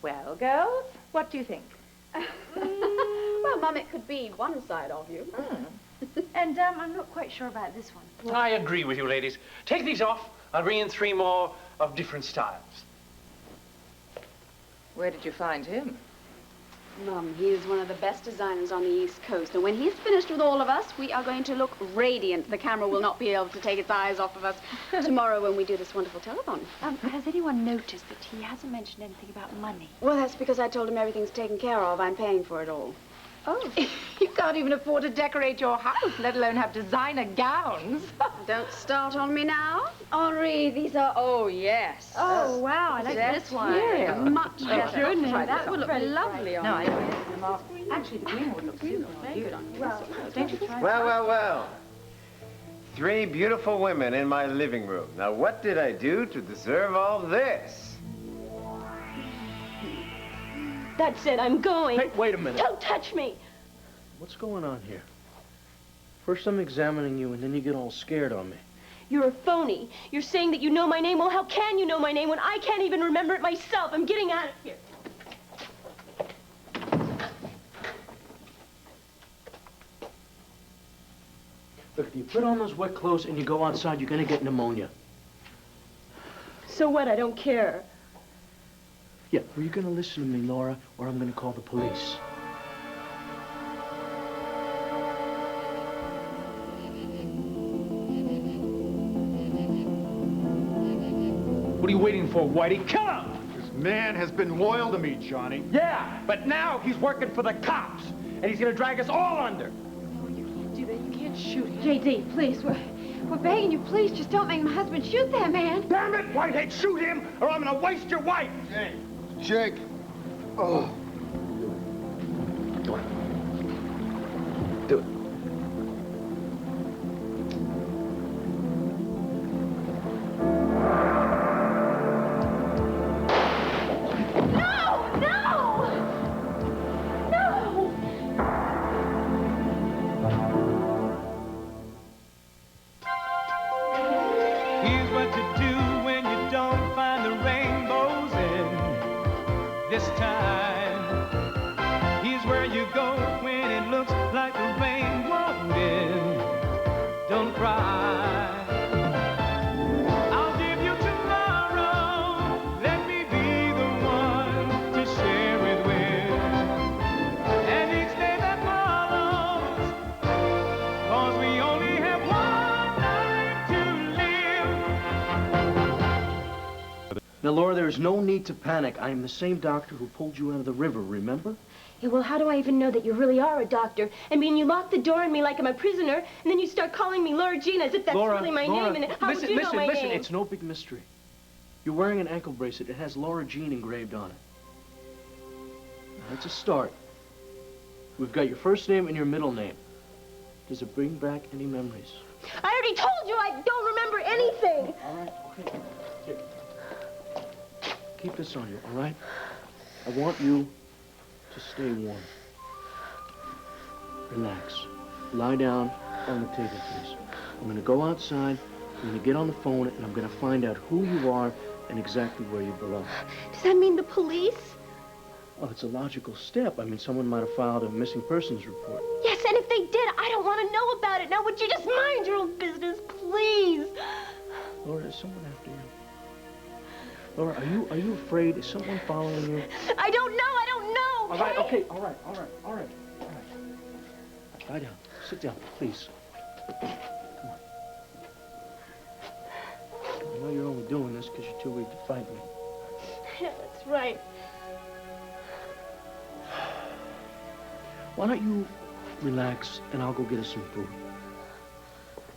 Well, girls, what do you think? Well, Mum, it could be one side of you. And I'm not quite sure about this one. I agree with you, ladies. Take these off. I'll bring in 3 more of different styles. Where did you find him? Mum, he is one of the best designers on the East Coast. And when he's finished with all of us, we are going to look radiant. The camera will not be able to take its eyes off of us tomorrow when we do this wonderful telethon. Has anyone noticed that he hasn't mentioned anything about money? Well, that's because I told him everything's taken care of. I'm paying for it all. Oh, you can't even afford to decorate your house, let alone have designer gowns. Don't start on me now. Henri, these are, oh, yes. Oh, wow, I like this one. Yeah, much better. Goodness, That would look lovely on No, you. actually, the green would look super good on you. Well, don't you try Well. 3 beautiful women in my living room. Now, what did I do to deserve all this? That's it, I'm going. Hey, wait a minute. Don't touch me. What's going on here? First I'm examining you, and then you get all scared on me. You're a phony. You're saying that you know my name. Well, how can you know my name when I can't even remember it myself? I'm getting out of here. Look, if you put on those wet clothes and you go outside, you're gonna get pneumonia. So what? I don't care. Yeah, well, you're gonna listen to me, Laura, or I'm gonna call the police. What are you waiting for, Whitey? Kill him! This man has been loyal to me, Johnny. Yeah, but now he's working for the cops, and he's gonna drag us all under. Oh, you can't do that. You can't shoot him. J.D., please, we're begging you, please, just don't make my husband shoot that man. Damn it, Whitehead, shoot him, or I'm gonna waste your wife! Jake. Oh. Do it. Here's what to do when you don't find the rainbows in this time. Here's where you go when it looks like the rain won't end. Don't cry. I'll give you tomorrow. Let me be the one to share it with. And each day that follows, 'cause we only have one life to live. Now, Laura, there is no need to panic. I am the same doctor who pulled you out of the river, remember? Yeah, well, how do I even know that you really are a doctor? I mean, you lock the door on me like I'm a prisoner, and then you start calling me Laura Jean as if that's Laura, really my Laura, name. And how would you know my listen, name? it's no big mystery. You're wearing an ankle bracelet. It has Laura Jean engraved on it. Now, that's a start. We've got your first name and your middle name. Does it bring back any memories? I already told you I don't remember anything. All right, okay. Here. Keep this on you, all right? I want you to stay warm. Relax. Lie down on the table, please. I'm going to go outside, I'm going to get on the phone, and I'm going to find out who you are and exactly where you belong. Does that mean the police? Well, it's a logical step. I mean, someone might have filed a missing persons report. Yes, and if they did, I don't want to know about it. Now, would you just mind your own business, please? Laura, is someone after you? Laura, are you afraid? Is someone following you? I don't know. I don't know. All right, okay, all right. Lie down. Sit down, please. Come on. I know you're only doing this because you're too weak to fight me. Yeah, that's right. Why don't you relax and I'll go get us some food?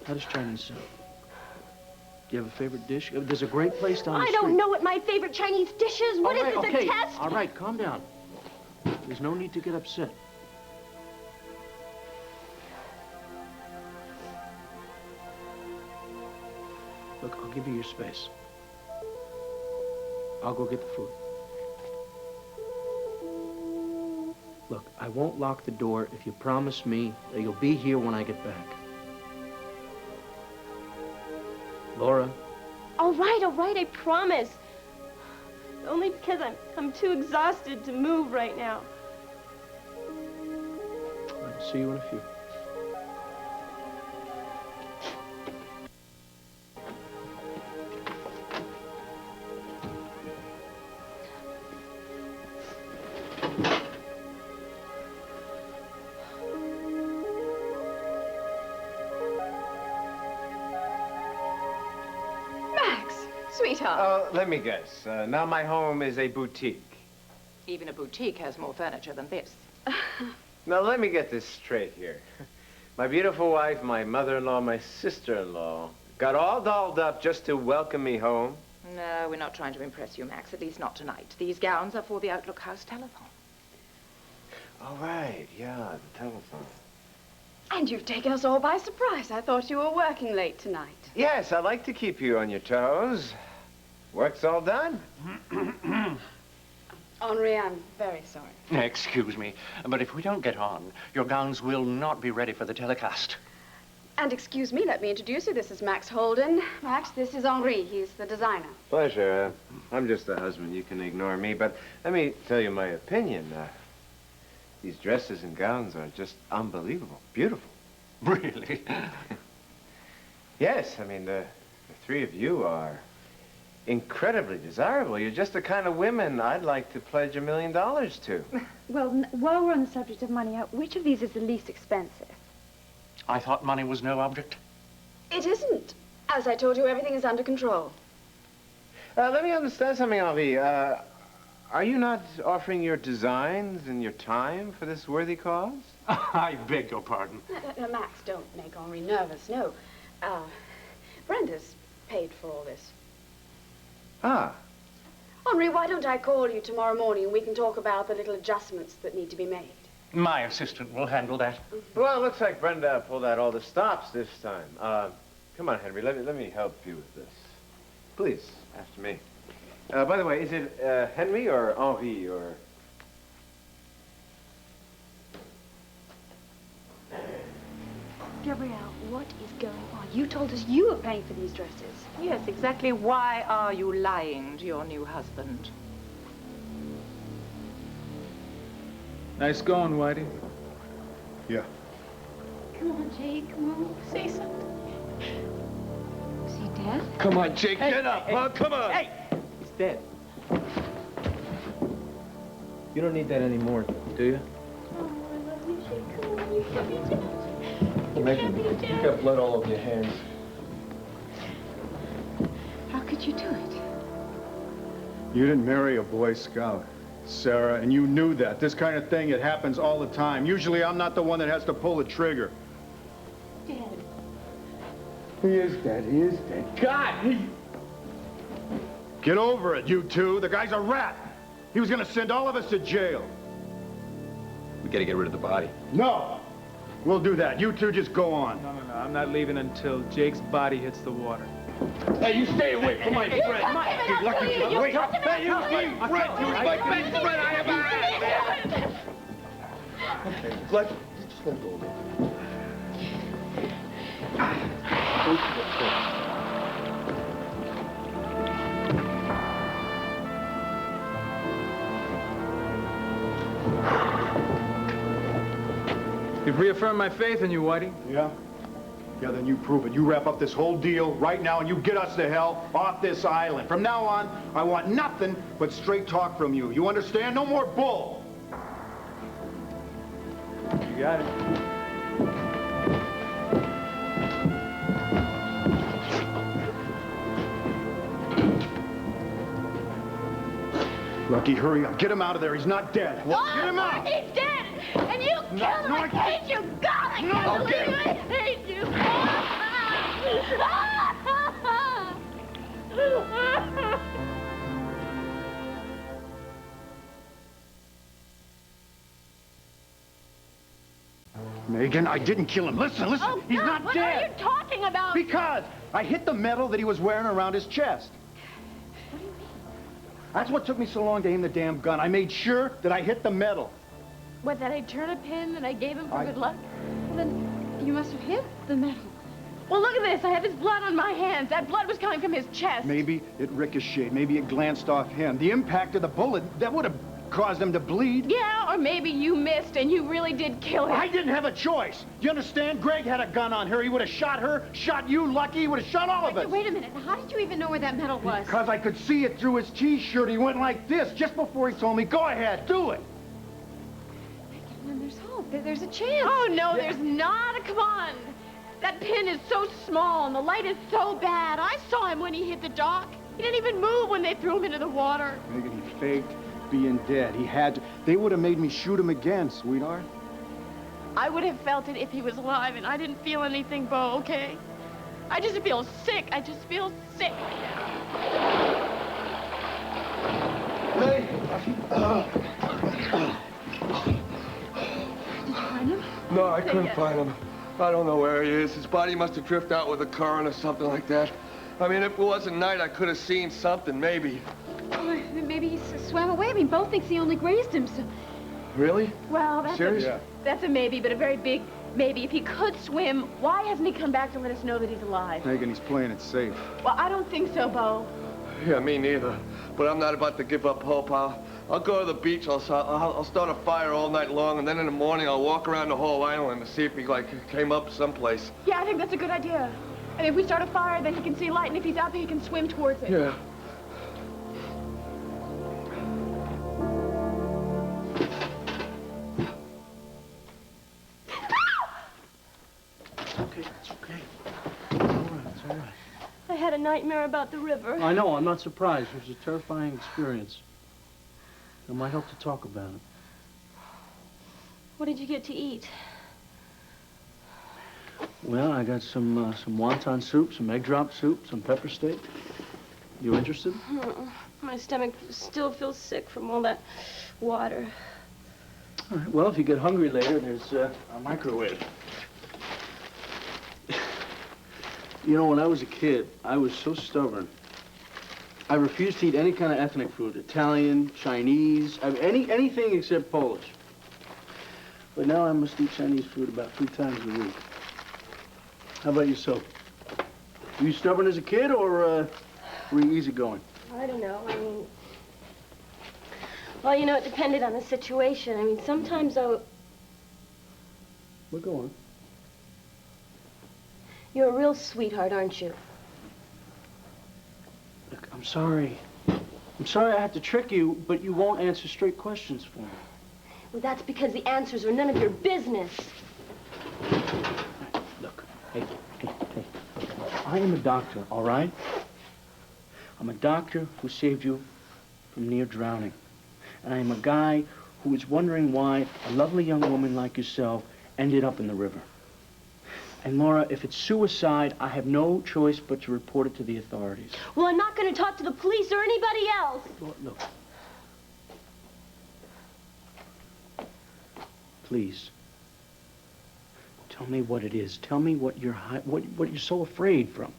How does Chinese sound? Do you have a favorite dish? There's a great place down the street. I don't know what my favorite Chinese dish is. What is this, okay. a test? All right, calm down. There's no need to get upset. Look, I'll give you your space. I'll go get the food. Look, I won't lock the door if you promise me that you'll be here when I get back. Laura? All right, I promise. only because I'm too exhausted to move right now. I'll see you in a few. Sweetheart. Oh, let me guess. Now my home is a boutique. Even a boutique has more furniture than this. Now let me get this straight here. My beautiful wife, my mother-in-law, my sister-in-law got all dolled up just to welcome me home. No, we're not trying to impress you, Max, at least not tonight. These gowns are for the Outlook House telethon. All right, yeah, the telephone. And you've taken us all by surprise. I thought you were working late tonight. Yes, I like to keep you on your toes. Work's all done. Henri, I'm very sorry. Excuse me, but if we don't get on, your gowns will not be ready for the telecast. And excuse me, let me introduce you. This is Max Holden. Max, this is Henri. He's the designer. Pleasure. I'm just a husband. You can ignore me, but let me tell you my opinion. These dresses and gowns are just unbelievable. Beautiful. Really? Yes, I mean, the three of you are incredibly desirable. You're just the kind of women I'd like to pledge $1 million to. Well, while we're on the subject of money, which of these is the least expensive? I thought money was no object. It isn't. As I told you, everything is under control. Let me understand something, Henri. Are you not offering your designs and your time for this worthy cause? I beg your pardon. No, Max, don't make Henri nervous. No. Brenda's paid for all this. Ah. Henri, why don't I call you tomorrow morning and we can talk about the little adjustments that need to be made? My assistant will handle that. Well, it looks like Brenda pulled out all the stops this time. Come on, Henri, let me help you with this. Please, after me. By the way, is it Henri or Henri or... Gabrielle, what is going on? You told us you were paying for these dresses. Yes, exactly why are you lying to your new husband? Nice going, Whitey. Yeah. Come on, Jake, come on, say something. Is he dead? Come on, Jake, get up, huh? Come on. Hey! He's dead. You don't need that anymore, do you? Oh, I love you, Jake. Come on, you can't be dead. You got blood all over your hands. How could you do it? You didn't marry a Boy Scout, Sarah, and you knew that. This kind of thing, it happens all the time. Usually I'm not the one that has to pull the trigger. Dead. He is dead. He is dead. God! Get over it, you two. The guy's a rat. He was gonna send all of us to jail. We gotta get rid of the body. No! We'll do that. You two just go on. No. I'm not leaving until Jake's body hits the water. Hey, you stay away from my friend. You're lucky to wait. Hey, you leave, Brett. You my best friend. I have a... Okay, just let it go. You've reaffirmed my faith in you, Whitey. Yeah? Yeah, then you prove it. You wrap up this whole deal right now and you get us the hell off this island. From now on, I want nothing but straight talk from you. You understand? No more bull. You got it. Lucky, hurry up. Get him out of there. He's not dead. Get him out. He's dead! And you killed him! I hate you! God, I can't believe I hate you! Megan, I didn't kill him. Listen. Oh, He's God, not what dead. are you talking about? Because I hit the metal that he was wearing around his chest. What do you mean? That's what took me so long to aim the damn gun. I made sure that I hit the metal. What, that I turn a pin that I gave him for good luck? Well, then you must have hit the metal. Well, look at this. I have his blood on my hands. That blood was coming from his chest. Maybe it ricocheted. Maybe it glanced off him. The impact of the bullet, that would have caused him to bleed. Yeah, or maybe you missed and you really did kill him. I didn't have a choice. You understand? Greg had a gun on her. He would have shot her, shot you, Lucky. He would have shot all of us. Wait a minute. How did you even know where that medal was? Because I could see it through his T-shirt. He went like this just before he told me, go ahead, do it. And there's hope. There's a chance. Oh, no, there's not. Come on. That pin is so small and the light is so bad. I saw him when he hit the dock. He didn't even move when they threw him into the water. Megan, he faked being dead. He had to. They would have made me shoot him again, sweetheart. I would have felt it if he was alive, and I didn't feel anything, Bo, okay? I just feel sick. I just feel sick. Hey! Did you find him? No, I couldn't find him. I don't know where he is. His body must have drifted out with the current or something like that. I mean, if it wasn't night, I could have seen something, maybe. Oh, maybe he swam away. I mean, Bo thinks he only grazed him, so... Really? Well, that's Serious? That's a maybe, but a very big maybe. If he could swim, why hasn't he come back to let us know that he's alive? Megan, he's playing it safe. Well, I don't think so, Bo. Yeah, me neither. But I'm not about to give up hope. I'll go to the beach. I'll start a fire all night long, and then in the morning I'll walk around the whole island to see if he, like, came up someplace. Yeah, I think that's a good idea. And if we start a fire, then he can see light, and if he's out there, he can swim towards it. Yeah. It's okay. It's all right. I had a nightmare about the river. I know, I'm not surprised. It was a terrifying experience. It might help to talk about it. What did you get to eat? Well, I got some wonton soup, some egg drop soup, some pepper steak. You interested? My stomach still feels sick from all that water. All right, well, if you get hungry later, there's a microwave. You know, when I was a kid, I was so stubborn. I refused to eat any kind of ethnic food, Italian, Chinese, anything except Polish. But now I must eat Chinese food about 3 times a week. How about yourself? Were you stubborn as a kid, or were you easygoing? I don't know. I mean, well, you know, it depended on the situation. I mean, sometimes I would... Well, go on. You're a real sweetheart, aren't you? Look, I'm sorry. I'm sorry I had to trick you, but you won't answer straight questions for me. Well, that's because the answers are none of your business. Look, hey. I am a doctor, all right? I'm a doctor who saved you from near drowning. And I am a guy who is wondering why a lovely young woman like yourself ended up in the river. And Laura, if it's suicide, I have no choice but to report it to the authorities. Well, I'm not going to talk to the police or anybody else. Look. Please. Tell me what it is. Tell me what you're so afraid from.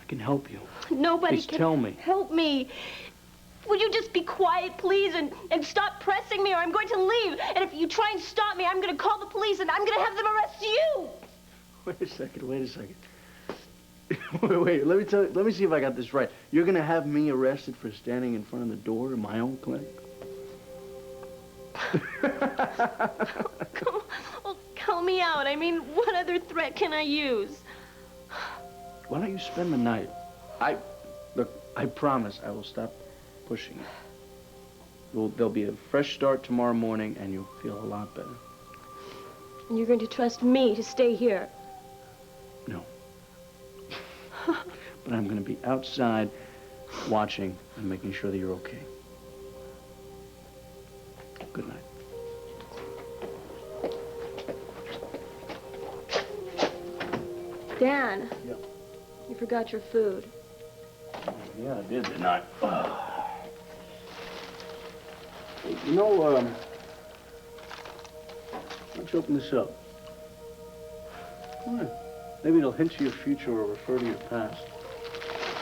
I can help you. Nobody Please can tell me. Help me. Will you just be quiet, please, and stop pressing me, or I'm going to leave. And if you try and stop me, I'm going to call the police, and I'm going to have them arrest you. Wait a second. Wait, let me see if I got this right. You're going to have me arrested for standing in front of the door of my own clinic? Well, call me out. I mean, what other threat can I use? Why don't you spend the night? Look, I promise I will stop pushing it. There'll be a fresh start tomorrow morning, and you'll feel a lot better. And you're going to trust me to stay here? No. But I'm going to be outside watching and making sure that you're okay. Good night. Dan. Yeah. You forgot your food. Yeah, I didn't I? Hey, you know, why don't you open this up? Come on. Maybe it'll hint to your future or refer to your past.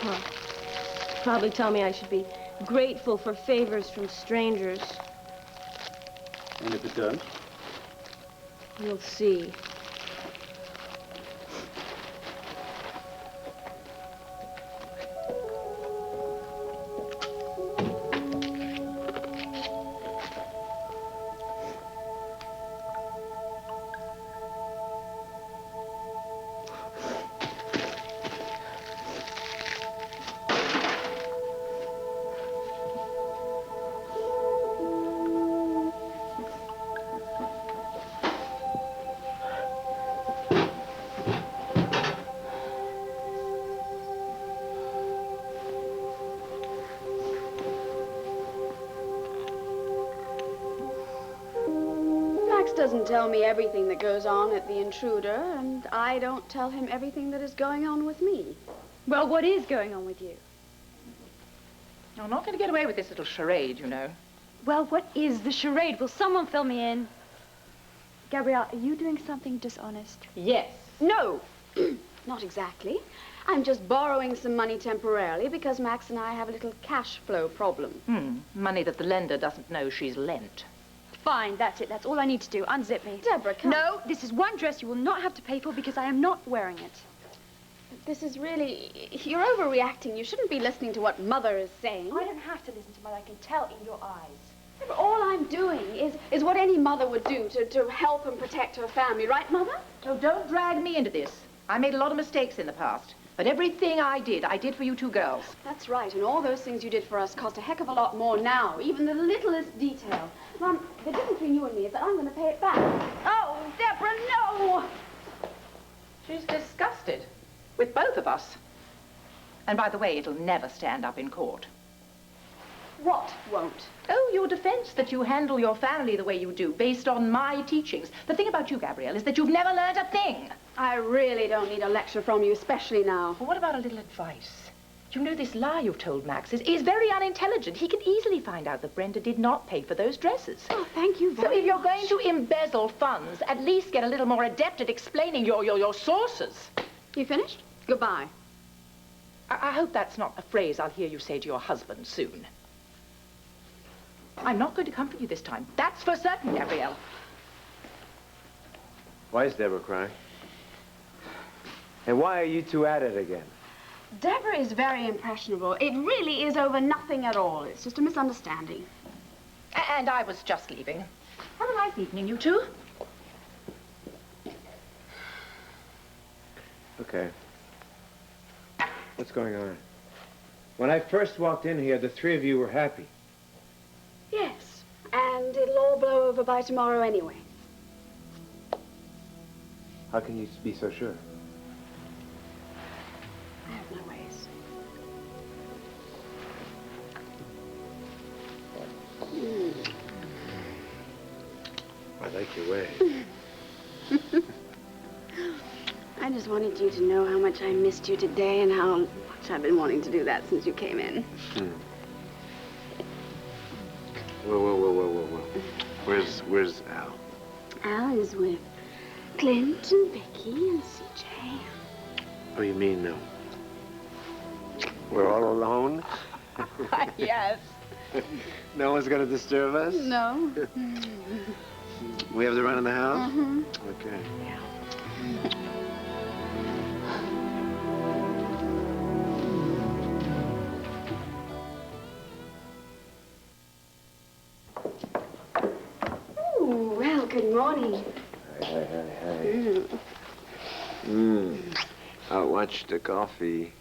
Well, probably tell me I should be grateful for favors from strangers. And if it does? You'll see. Max doesn't tell me everything that goes on at the Intruder, and I don't tell him everything that is going on with me. Well, what is going on with you? You're not going to get away with this little charade, you know. Well, what is the charade? Will someone fill me in? Gabrielle, are you doing something dishonest? Yes. No, not exactly. I'm just borrowing some money temporarily because Max and I have a little cash flow problem. Money that the lender doesn't know she's lent. Fine, that's it. That's all I need to do. Unzip me. Debra, come. No, this is one dress you will not have to pay for because I am not wearing it. This is really... You're overreacting. You shouldn't be listening to what Mother is saying. I don't have to listen to what I can tell in your eyes. Debra, all I'm doing is what any mother would do to help and protect her family. Right, Mother? So don't drag me into this. I made a lot of mistakes in the past. But everything I did for you two girls. That's right, and all those things you did for us cost a heck of a lot more now, even the littlest detail. Mom, the difference between you and me is that I'm going to pay it back. Oh, Debra, no! She's disgusted with both of us. And by the way, it'll never stand up in court. What won't? Oh, your defense that you handle your family the way you do, based on my teachings. The thing about you, Gabrielle, is that you've never learned a thing. I really don't need a lecture from you, especially now. Well, what about a little advice? You know, this lie you've told Max is very unintelligent. He can easily find out that Brenda did not pay for those dresses. Oh, thank you very much. So if you're going to embezzle funds, at least get a little more adept at explaining your sources. You finished? Goodbye. I hope that's not a phrase I'll hear you say to your husband soon. I'm not going to comfort you this time. That's for certain, Gabrielle. Why is Debra crying? And why are you two at it again? Debra is very impressionable. It really is over nothing at all. It's just a misunderstanding. And I was just leaving. Have a nice evening, you two. Okay. What's going on? When I first walked in here, the three of you were happy. Yes, and it'll all blow over by tomorrow anyway. How can you be so sure? I have my ways. I like your way. I just wanted you to know how much I missed you today and how much I've been wanting to do that since you came in. Whoa. Where's Al? Al is with Clint and Vicky and CJ. Oh, you mean we're all alone? Yes. No one's gonna disturb us? No. We have to run in the house? Mm-hmm. Okay. Yeah. Ooh, well, good morning. Hi. I'll watch the coffee.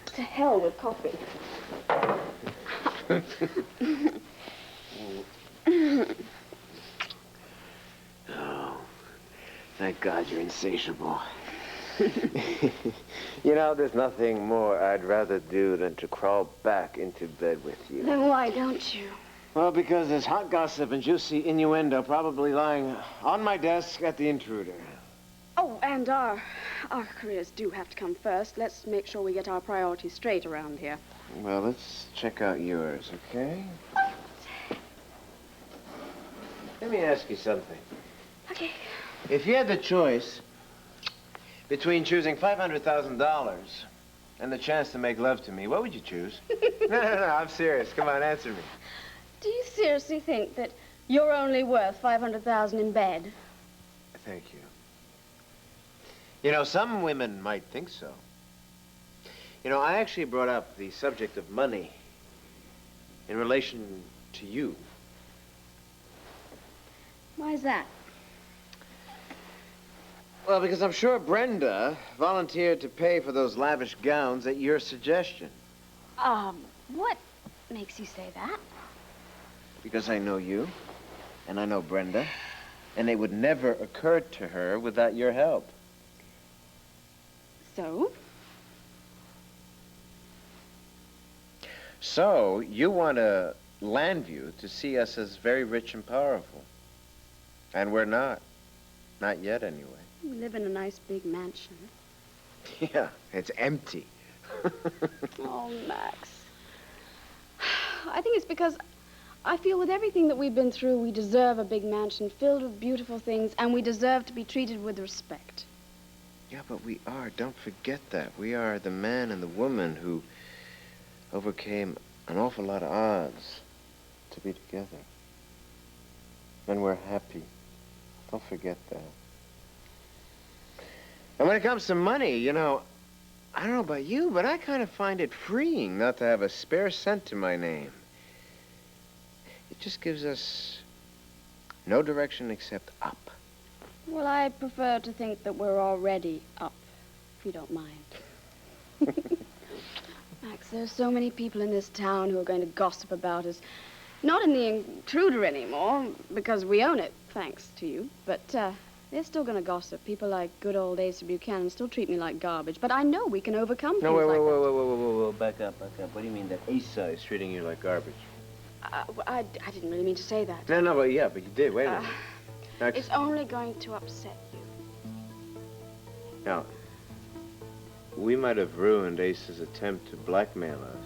To hell with coffee. Oh, thank God you're insatiable. You know, there's nothing more I'd rather do than to crawl back into bed with you. Then why don't you? Well, because there's hot gossip and juicy innuendo probably lying on my desk at the Intruder. Oh, and our careers do have to come first. Let's make sure we get our priorities straight around here. Well, let's check out yours, okay? Let me ask you something. Okay. If you had the choice between choosing $500,000 and the chance to make love to me, what would you choose? No, I'm serious. Come on, answer me. Do you seriously think that you're only worth $500,000 in bed? Thank you. You know, some women might think so. You know, I actually brought up the subject of money in relation to you. Why is that? Well, because I'm sure Brenda volunteered to pay for those lavish gowns at your suggestion. What makes you say that? Because I know you, and I know Brenda, and it would never occur to her without your help. So? So, you want a Landview to see us as very rich and powerful. And we're not. Not yet, anyway. We live in a nice big mansion. Yeah, it's empty. Oh, Max. I think it's because I feel with everything that we've been through, we deserve a big mansion filled with beautiful things, and we deserve to be treated with respect. Yeah, but we are. Don't forget that. We are the man and the woman who overcame an awful lot of odds to be together. And we're happy. Don't forget that. And when it comes to money, you know, I don't know about you, but I kind of find it freeing not to have a spare cent to my name. It just gives us no direction except up. Well, I prefer to think that we're already up, if you don't mind. Max, there's so many people in this town who are going to gossip about us. Not in the Intruder anymore, because we own it, thanks to you. But they're still going to gossip. People like good old Asa Buchanan still treat me like garbage. But I know we can overcome things like that. Whoa, back up. What do you mean that Asa is treating you like garbage? I didn't really mean to say that. No, but you did. Wait a minute. It's only going to upset you. Now, we might have ruined Ace's attempt to blackmail us,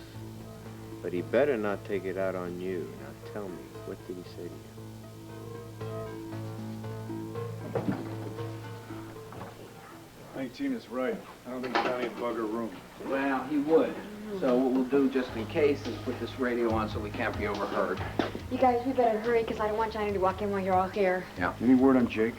but he better not take it out on you. Now tell me, what did he say to you? I think Tina's right. I don't think Johnny would bug her room. Well, he would. So what we'll do, just in case, is put this radio on so we can't be overheard. You guys, we better hurry, because I don't want Johnny to walk in while you're all here. Yeah. Any word on Jake?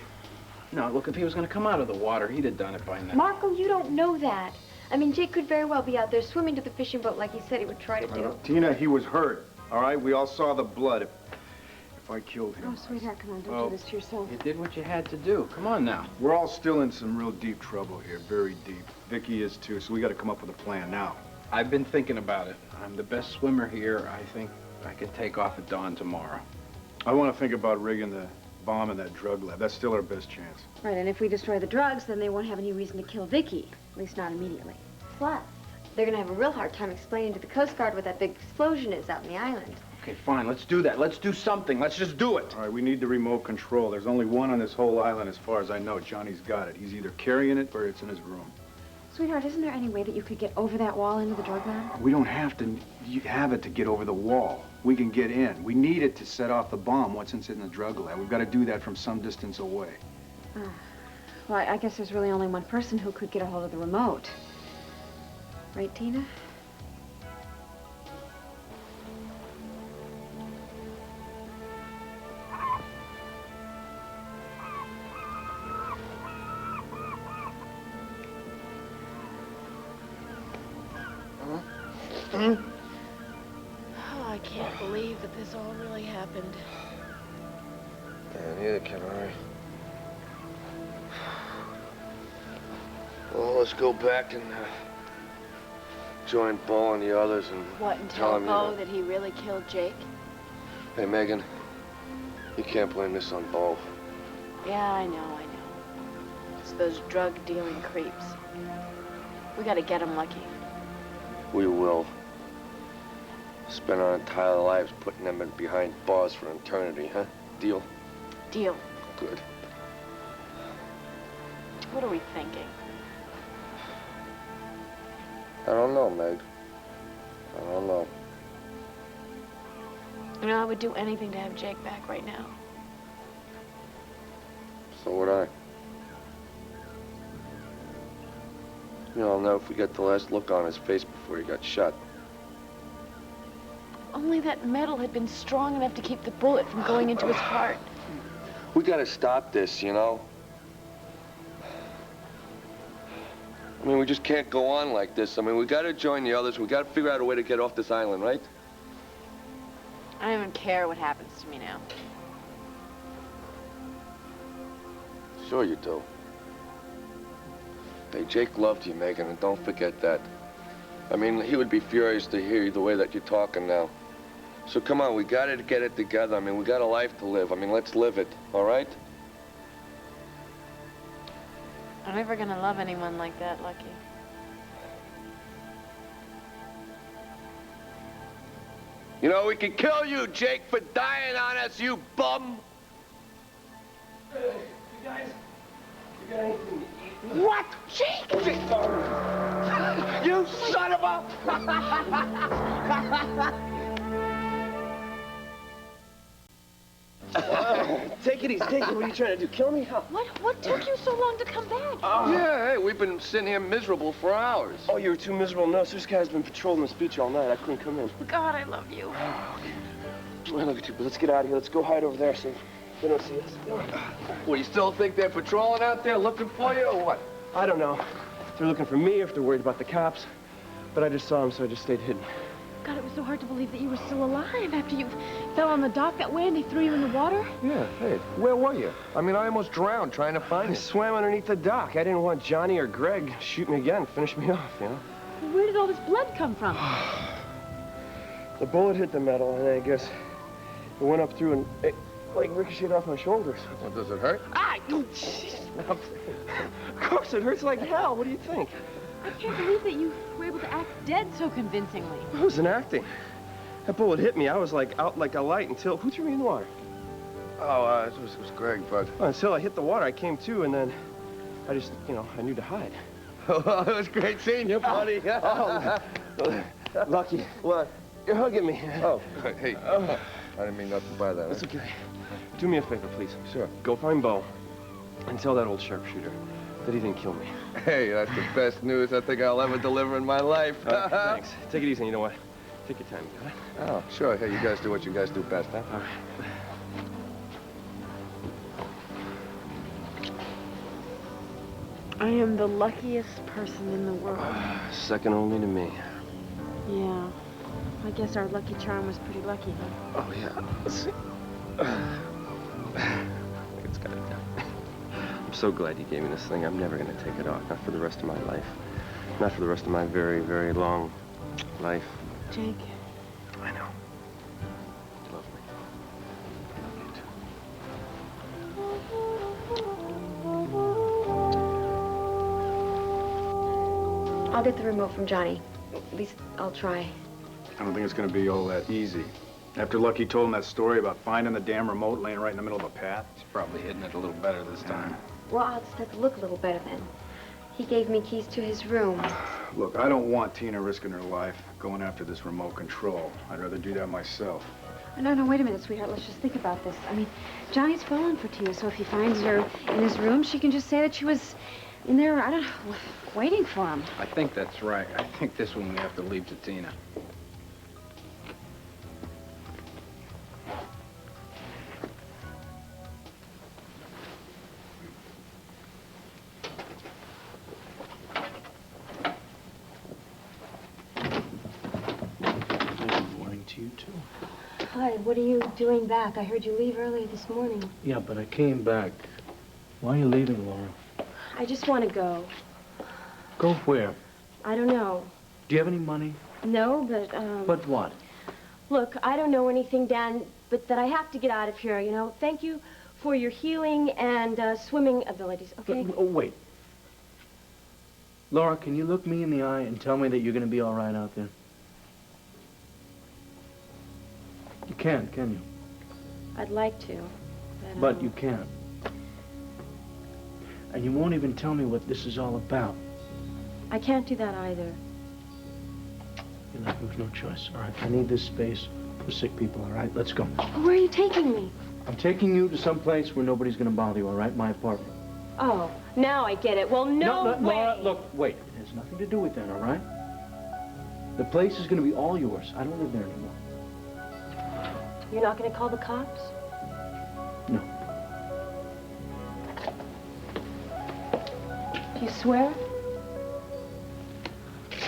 No, look, if he was going to come out of the water, he'd have done it by now. Marco, you don't know that. I mean, Jake could very well be out there swimming to the fishing boat like he said he would try to do. Tina, he was hurt. All right? We all saw the blood. If I killed him. Oh, sweetheart, come on, don't do this to yourself. You did what you had to do. Come on now. We're all still in some real deep trouble here, very deep. Vicky is too, so we got to come up with a plan now. I've been thinking about it. I'm the best swimmer here. I think I could take off at dawn tomorrow. I want to think about rigging the bomb in that drug lab. That's still our best chance. Right, and if we destroy the drugs, then they won't have any reason to kill Vicky. At least not immediately. Plus, they're gonna have a real hard time explaining to the Coast Guard what that big explosion is out in the island. Okay, fine. Let's do that. Let's do something. Let's just do it. All right, we need the remote control. There's only one on this whole island as far as I know. Johnny's got it. He's either carrying it or it's in his room. Sweetheart, isn't there any way that you could get over that wall into the drug lab? We don't have to have it to get over the wall. We can get in. We need it to set off the bomb once it's in the drug lab. We've got to do that from some distance away. Well, I guess there's really only one person who could get a hold of the remote. Right, Tina? Oh, I can't believe that this all really happened. Yeah, neither can I. Well, let's go back and join Bo and the others and What, and tell tell him, Bo that he really killed Jake? Hey, Megan, you can't blame this on Bo. Yeah, I know. It's those drug-dealing creeps. We gotta get them, Lucky. We will. Spend our entire lives putting them behind bars for eternity, huh? Deal? Deal. Good. What are we thinking? I don't know, Meg. I don't know. You know, I would do anything to have Jake back right now. So would I. You know, I'll never forget the last look on his face before he got shot. Only that metal had been strong enough to keep the bullet from going into his heart. We gotta stop this, you know? I mean, we just can't go on like this. I mean, we gotta join the others. We gotta figure out a way to get off this island, right? I don't even care what happens to me now. Sure you do. Hey, Jake loved you, Megan, and don't forget that. I mean, he would be furious to hear you the way that you're talking now. So come on, we gotta get it together. I mean, we got a life to live. I mean, let's live it, all right? I'm never gonna love anyone like that, Lucky. You know, we could kill you, Jake, for dying on us, you bum! You guys, you got anything to eat? What? Jake! You son of a... Take it easy, take it. What are you trying to do? Kill me? Huh? What took you so long to come back? Yeah, hey, we've been sitting here miserable for hours. Oh, you were too miserable? No, this guy's been patrolling this beach all night. I couldn't come in. God, I love you. I love you too, but let's get out of here. Let's go hide over there so they don't see us. Well, you still think they're patrolling out there looking for you, or what? I don't know if they're looking for me or if they're worried about the cops, but I just saw them, so I just stayed hidden. God, it was so hard to believe that you were still alive after you fell on the dock that way and they threw you in the water. Yeah, hey, where were you? I mean, I almost drowned trying to find you. I swam underneath the dock. I didn't want Johnny or Greg to shoot me again, finish me off, you know? Where did all this blood come from? The bullet hit the metal, and I guess it went up through and it, like, ricocheted off my shoulders. Well, does it hurt? Ah! Oh, jeez. Of course, it hurts like hell. What do you think? I can't believe that you were able to act dead so convincingly. I wasn't acting. That bullet hit me. I was, like, out like a light until... Who threw me in the water? Oh, it was Greg, but... Well, until I hit the water, I came to, and then I just, you know, I knew to hide. It was great seeing you, buddy. Lucky. What? You're hugging me. Oh, hey. I didn't mean nothing by that. That's okay. Do me a favor, please. Sure. Go find Bo and tell that old sharpshooter that he didn't kill me. Hey, that's the best news I think I'll ever deliver in my life. Thanks. Take it easy. You know what? Take your time, got it? Oh, sure. Hey, you guys do what you guys do best, huh? All right. I am the luckiest person in the world. Second only to me. Yeah. I guess our lucky charm was pretty lucky, huh? Oh, yeah. Let's see. It's got it down. I'm so glad you gave me this thing. I'm never going to take it off. Not for the rest of my life. Not for the rest of my very, very long life. Jake. I know. You love me. I'll get the remote from Johnny. At least I'll try. I don't think it's going to be all that easy. After Lucky told him that story about finding the damn remote laying right in the middle of a path. He's probably hitting it a little better this time. Well, I'll just have to look a little better then. He gave me keys to his room. Look, I don't want Tina risking her life going after this remote control. I'd rather do that myself. No, wait a minute, sweetheart. Let's just think about this. I mean, Johnny's fallen for Tina, so if he finds her in his room, she can just say that she was in there, I don't know, waiting for him. I think that's right. I think this one we have to leave to Tina. You too. Hi, what are you doing back? I heard you leave early this morning. Yeah, but I came back. Why are you leaving, Laura? I just want to go. Go where? I don't know. Do you have any money? No, but, But what? Look, I don't know anything, Dan, but that I have to get out of here, you know. Thank you for your healing and swimming abilities, okay? Oh, wait. Laura, can you look me in the eye and tell me that you're going to be all right out there? You can you? I'd like to. But you can't. And you won't even tell me what this is all about. I can't do that either. You're left with no choice, all right? I need this space for sick people, all right? Let's go. Where are you taking me? I'm taking you to some place where nobody's going to bother you, all right? My apartment. Oh, now I get it. Well, no way. Laura, look, wait. It has nothing to do with that, all right? The place is going to be all yours. I don't live there anymore. You're not going to call the cops? No. You swear?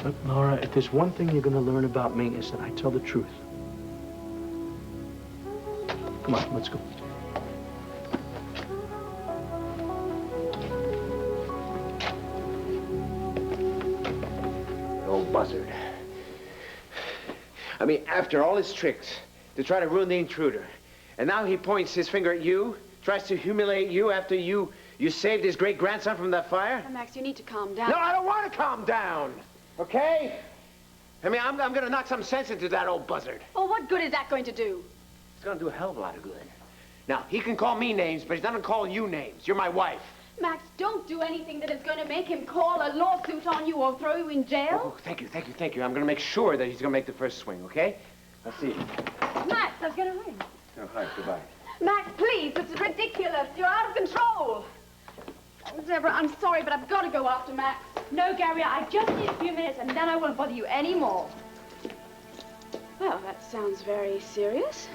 Look, Laura, if there's one thing you're going to learn about me is that I tell the truth. Come on, let's go. Old buzzard. I mean, after all his tricks to try to ruin the intruder, and now he points his finger at you, tries to humiliate you after you saved his great-grandson from that fire? Now, Max, you need to calm down. No, I don't want to calm down, okay? I mean, I'm going to knock some sense into that old buzzard. Well, what good is that going to do? It's going to do a hell of a lot of good. Now, he can call me names, but he's not gonna call you names. You're my wife. Max, don't do anything that is going to make him call a lawsuit on you or throw you in jail. Oh, thank you, thank you, thank you. I'm gonna make sure that he's gonna make the first swing, okay? I'll see you. Max, I was going to ring. Oh, hi, goodbye. Max, please, this is ridiculous. You're out of control. Debra, I'm sorry, but I've got to go after Max. No, Gabrielle, I just need a few minutes and then I won't bother you anymore. Well, that sounds very serious.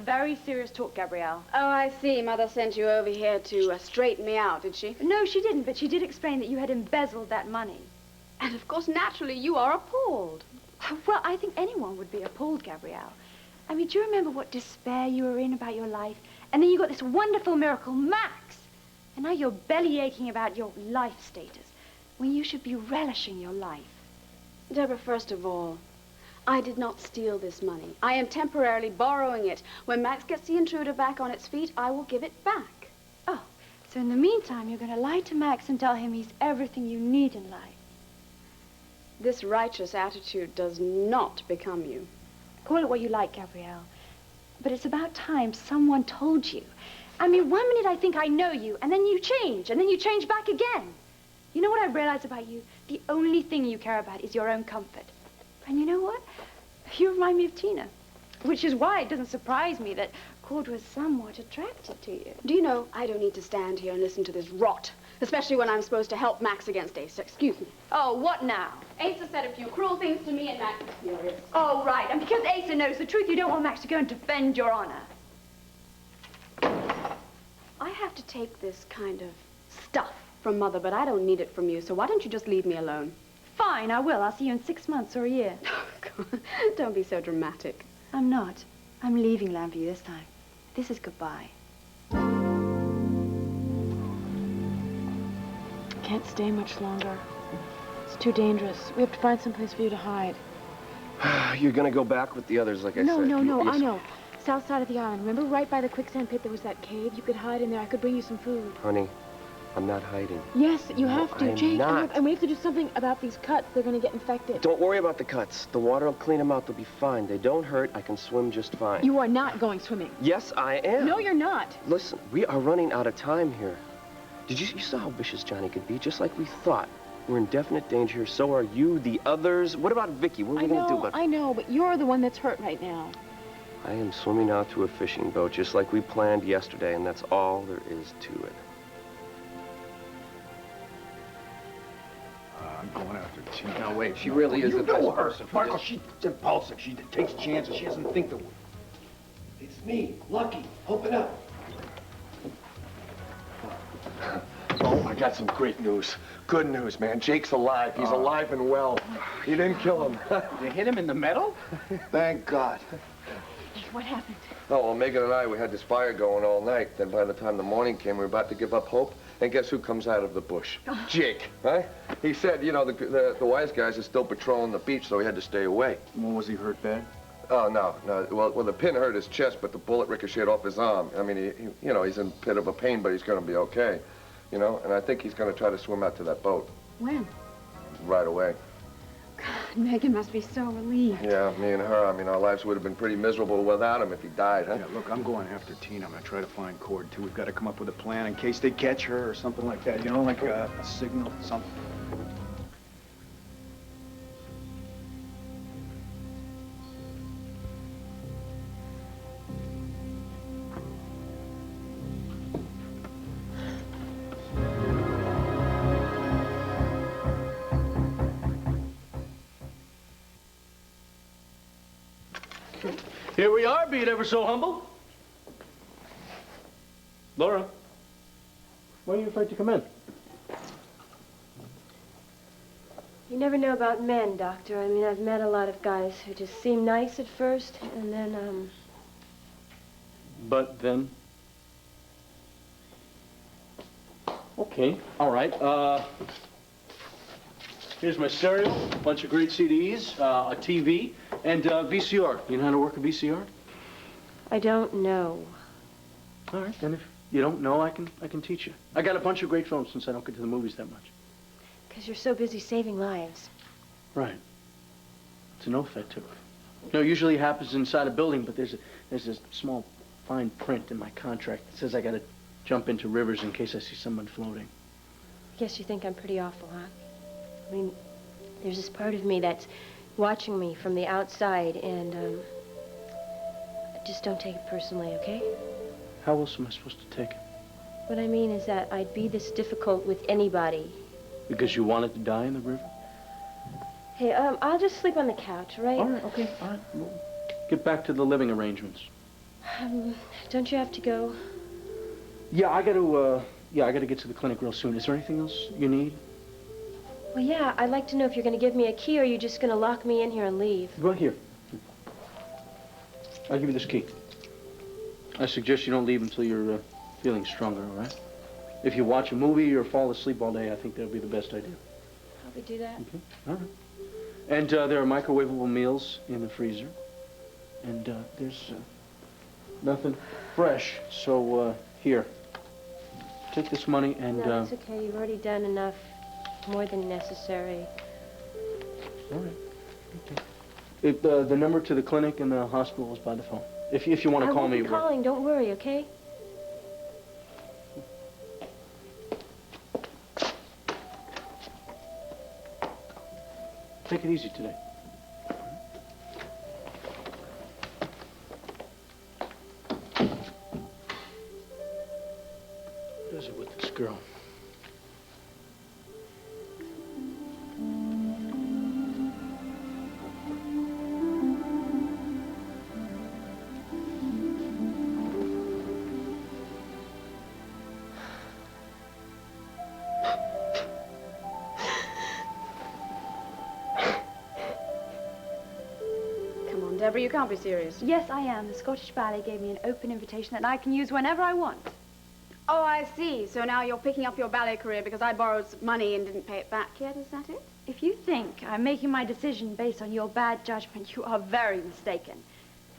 Very serious talk, Gabrielle. Oh, I see. Mother sent you over here to straighten me out, did she? No, she didn't, but she did explain that you had embezzled that money. And, of course, naturally, you are appalled. Well, I think anyone would be appalled, Gabrielle. I mean, do you remember what despair you were in about your life? And then you got this wonderful miracle, Max. And now you're belly aching about your life status, when you should be relishing your life. Debra, first of all, I did not steal this money. I am temporarily borrowing it. When Max gets the intruder back on its feet, I will give it back. Oh, so in the meantime, you're going to lie to Max and tell him he's everything you need in life. This righteous attitude does not become you. Call it what you like, Gabrielle. But it's about time someone told you. I mean, one minute I think I know you, and then you change back again. You know what I've realized about you? The only thing you care about is your own comfort. And you know what? You remind me of Tina, which is why it doesn't surprise me that Cord was somewhat attracted to you. Do you know, I don't need to stand here and listen to this rot, especially when I'm supposed to help Max against Asa. Excuse me. Oh, what now? Asa said a few cruel things to me and Max is furious. Oh, right. And because Asa knows the truth, you don't want Max to go and defend your honor. I have to take this kind of stuff from Mother, but I don't need it from you, so why don't you just leave me alone? Fine, I will. I'll see you in 6 months or a year. Don't be so dramatic. I'm not. I'm leaving Lambview this time. This is goodbye. Can't stay much longer. It's too dangerous. We have to find someplace for you to hide. You're gonna go back with the others, like I said. No, You- I know. South side of the island. Remember right by the quicksand pit there was that cave? You could hide in there. I could bring you some food. Honey, I'm not hiding. Yes, you have to. I'm Jake, not. And we have to do something about these cuts. They're going to get infected. Don't worry about the cuts. The water will clean them out. They'll be fine. They don't hurt. I can swim just fine. You are not going swimming. Yes, I am. No, you're not. Listen, we are running out of time here. You saw how vicious Johnny could be, just like we thought. We're in definite danger here. So are you, the others. What about Vicky? What are we going to do about... I know, but you're the one that's hurt right now. I am swimming out to a fishing boat, just like we planned yesterday, and that's all there is to it. I'm going after Tina. No, wait, she really is the best person for Marco, this. she's impulsive. She takes chances. She doesn't think the... It's me, Lucky. Open up. Oh, I got some great news. Good news, man. Jake's alive. He's alive and well. You didn't kill him. You hit him in the middle? Thank God. What happened? Oh, well, Megan and I, we had this fire going all night. Then by the time the morning came, we were about to give up hope. And guess who comes out of the bush? Jake, right? He said, you know, the wise guys are still patrolling the beach, so he had to stay away. Well, was he hurt bad? Oh, no. Well, the pin hurt his chest, but the bullet ricocheted off his arm. I mean, you know, he's in a bit of a pain, but he's going to be okay. You know, and I think he's going to try to swim out to that boat. When? Right away. God, Megan must be so relieved. Yeah, me and her, I mean, our lives would have been pretty miserable without him if he died, huh? Yeah, look, I'm going after Tina. I'm going to try to find Cord, too. We've got to come up with a plan in case they catch her or something like that. You know, like a signal, something. Here we are, be it ever so humble. Laura, why are you afraid to come in? You never know about men, Doctor. I mean, I've met a lot of guys who just seem nice at first, and then, But then? Okay, all right. Here's my stereo, a bunch of great CDs, a TV, and VCR. You know how to work a VCR? I don't know. All right, then if you don't know, I can teach you. I got a bunch of great films since I don't get to the movies that much. Because you're so busy saving lives. Right. It's an oath I took. No, usually happens inside a building, but there's a small fine print in my contract that says I gotta jump into rivers in case I see someone floating. I guess you think I'm pretty awful, huh? I mean, there's this part of me that's watching me from the outside, and just don't take it personally, okay? How else am I supposed to take it? What I mean is that I'd be this difficult with anybody. Because you wanted to die in the river? Hey, I'll just sleep on the couch, right? All right, okay, all right. We'll get back to the living arrangements. Don't you have to go? Yeah, I gotta get to the clinic real soon. Is there anything else you need? Well, yeah, I'd like to know if you're going to give me a key or you're just going to lock me in here and leave. Well, here. I'll give you this key. I suggest you don't leave until you're feeling stronger, all right? If you watch a movie or fall asleep all day, I think that'll be the best idea. Probably do that. Okay, all right. And there are microwavable meals in the freezer. And there's nothing fresh, so here. Take this money and... No, it's okay. You've already done enough. More than necessary. All right. Okay. The number to the clinic and the hospital is by the phone. If you want to call me... I won't be calling. Don't worry, okay? Take it easy today. What is it with this girl? Debra, you can't be serious. Yes, I am. The Scottish Ballet gave me an open invitation that I can use whenever I want. Oh, I see. So now you're picking up your ballet career because I borrowed some money and didn't pay it back yet, is that it? If you think I'm making my decision based on your bad judgment, you are very mistaken.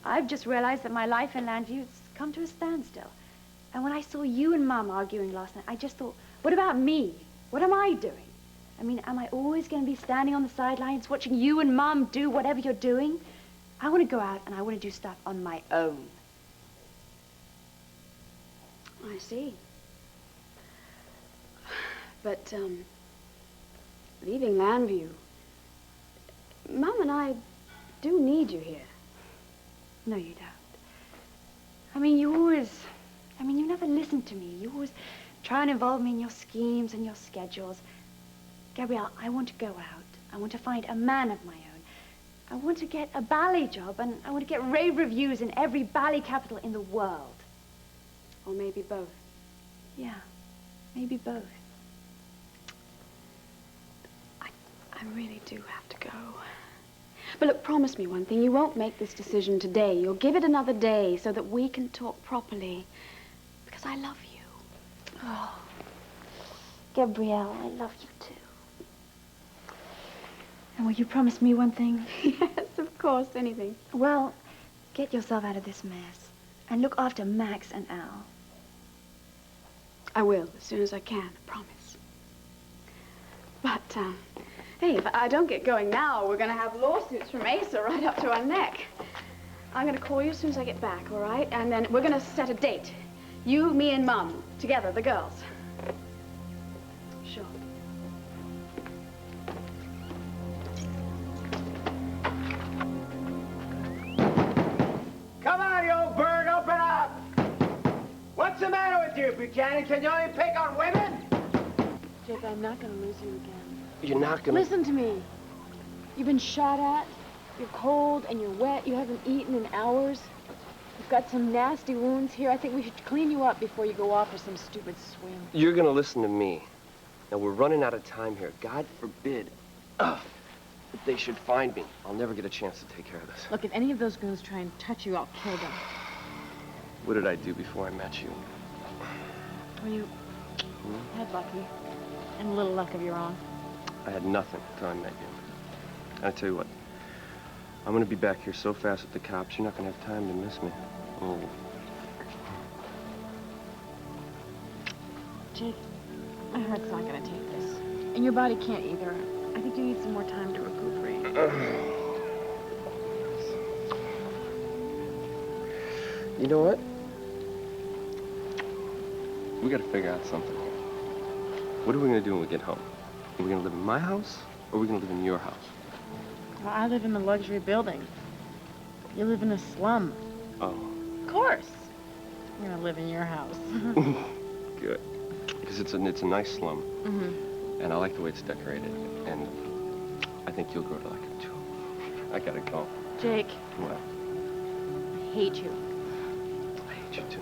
I've just realized that my life in Landview has come to a standstill. And when I saw you and Mum arguing last night, I just thought, what about me? What am I doing? I mean, am I always going to be standing on the sidelines watching you and Mum do whatever you're doing? I want to go out and I want to do stuff on my own. I see. But, leaving Landview, Mum and I do need you here. No, you don't. I mean, you never listen to me. You always try and involve me in your schemes and your schedules. Gabrielle, I want to go out. I want to find a man of my own. I want to get a ballet job, and I want to get rave reviews in every ballet capital in the world. Or maybe both. Yeah, maybe both. I really do have to go. But look, promise me one thing. You won't make this decision today. You'll give it another day so that we can talk properly. Because I love you. Oh, Gabrielle, I love you too. And will you promise me one thing? Yes, of course, anything. Well, get yourself out of this mess and look after Max and Al. I will, as soon as I can, I promise. But, hey, if I don't get going now, we're going to have lawsuits from Asa right up to our neck. I'm going to call you as soon as I get back, all right? And then we're going to set a date. You, me, and Mum, together, the girls. Sure. Come on, you old bird, open up! What's the matter with you, Buchanan? Can you only pick on women? Jake, I'm not going to lose you again. You're not gonna... Listen to me. You've been shot at. You're cold and you're wet. You haven't eaten in hours. You've got some nasty wounds here. I think we should clean you up before you go off for some stupid swim. You're gonna listen to me. Now, we're running out of time here. God forbid if they should find me. I'll never get a chance to take care of this. Look, if any of those goons try and touch you, I'll kill them. What did I do before I met you? Well, you had lucky. And a little luck of your own. I had nothing until I met you. I tell you what, I'm gonna be back here so fast with the cops, you're not gonna have time to miss me. Oh. Jake, my heart's not gonna take this. And your body can't either. I think you need some more time to recuperate. You know what? We gotta figure out something here. What are we gonna do when we get home? Are we gonna live in my house, or are we gonna live in your house? Well, I live in a luxury building. You live in a slum. Oh. Of course. I'm gonna live in your house. Good. Because it's a nice slum. Mm-hmm. And I like the way it's decorated. And I think you'll grow to like it too. I gotta go. Jake. What? I hate you. I hate you too.